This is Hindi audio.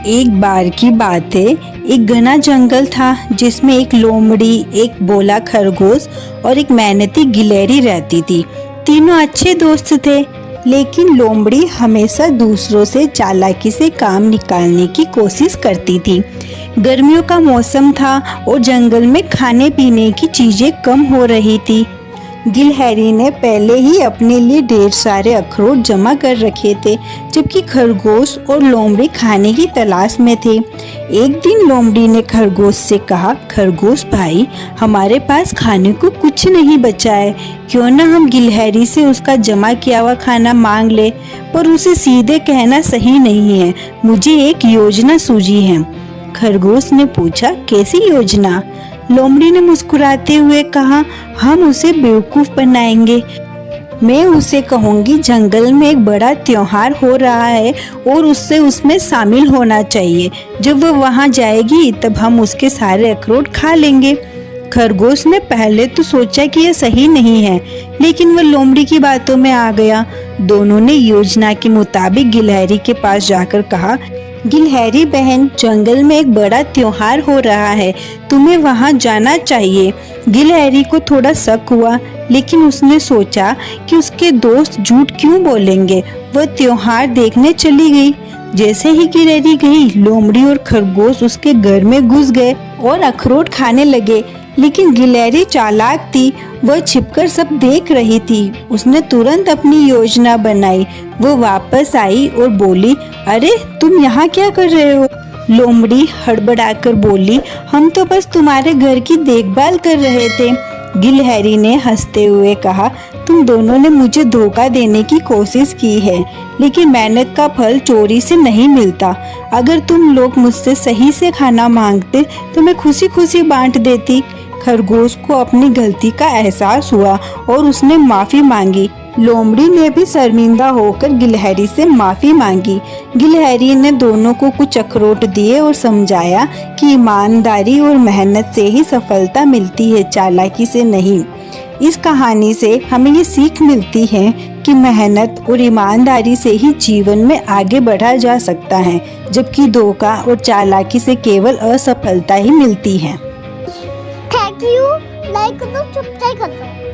एक बार की बात है, एक घना जंगल था जिसमें एक लोमड़ी, एक बोला खरगोश और एक मेहनती गिलहरी रहती थी। तीनों अच्छे दोस्त थे, लेकिन लोमड़ी हमेशा दूसरों से चालाकी से काम निकालने की कोशिश करती थी। गर्मियों का मौसम था और जंगल में खाने पीने की चीजें कम हो रही थी। गिलहरी ने पहले ही अपने लिए ढेर सारे अखरोट जमा कर रखे थे, जबकि खरगोश और लोमड़ी खाने की तलाश में थे। एक दिन लोमड़ी ने खरगोश से कहा, खरगोश भाई, हमारे पास खाने को कुछ नहीं बचा है, क्यों ना हम गिलहरी से उसका जमा किया हुआ खाना मांग ले। पर उसे सीधे कहना सही नहीं है, मुझे एक योजना सूझी है। खरगोश ने पूछा, कैसी योजना? लोमड़ी ने मुस्कुराते हुए कहा, हम उसे बेवकूफ बनाएंगे। मैं उसे कहूँगी जंगल में एक बड़ा त्योहार हो रहा है और उससे उसमें शामिल होना चाहिए। जब वह वहाँ जाएगी तब हम उसके सारे अखरोट खा लेंगे। खरगोश ने पहले तो सोचा कि यह सही नहीं है, लेकिन वह लोमड़ी की बातों में आ गया। दोनों ने योजना के मुताबिक गिलहरी के पास जाकर कहा, गिलहरी बहन, जंगल में एक बड़ा त्योहार हो रहा है, तुम्हें वहां जाना चाहिए। गिलहरी को थोड़ा शक हुआ, लेकिन उसने सोचा कि उसके दोस्त झूठ क्यों बोलेंगे। वह त्योहार देखने चली गई। जैसे ही गिलहरी गई, लोमड़ी और खरगोश उसके घर में घुस गए और अखरोट खाने लगे। लेकिन गिलहरी चालाक थी, वह छिपकर सब देख रही थी। उसने तुरंत अपनी योजना बनाई। वो वापस आई और बोली, अरे तुम यहाँ क्या कर रहे हो? लोमड़ी हड़बड़ाकर बोली, हम तो बस तुम्हारे घर की देखभाल कर रहे थे। गिलहरी ने हंसते हुए कहा, तुम दोनों ने मुझे धोखा देने की कोशिश की है, लेकिन मेहनत का फल चोरी से नहीं मिलता। अगर तुम लोग मुझसे सही से खाना मांगते तो मैं खुशी खुशी बांट देती। खरगोश को अपनी गलती का एहसास हुआ और उसने माफी मांगी। लोमड़ी ने भी शर्मिंदा होकर गिलहरी से माफी मांगी। गिलहरी ने दोनों को कुछ अखरोट दिए और समझाया कि ईमानदारी और मेहनत से ही सफलता मिलती है, चालाकी से नहीं। इस कहानी से हमें ये सीख मिलती है कि मेहनत और ईमानदारी से ही जीवन में आगे बढ़ा जा सकता है, जबकि धोखा और चालाकी से केवल असफलता ही मिलती है। Thank you. लाइक करो, सब्सक्राइब करो।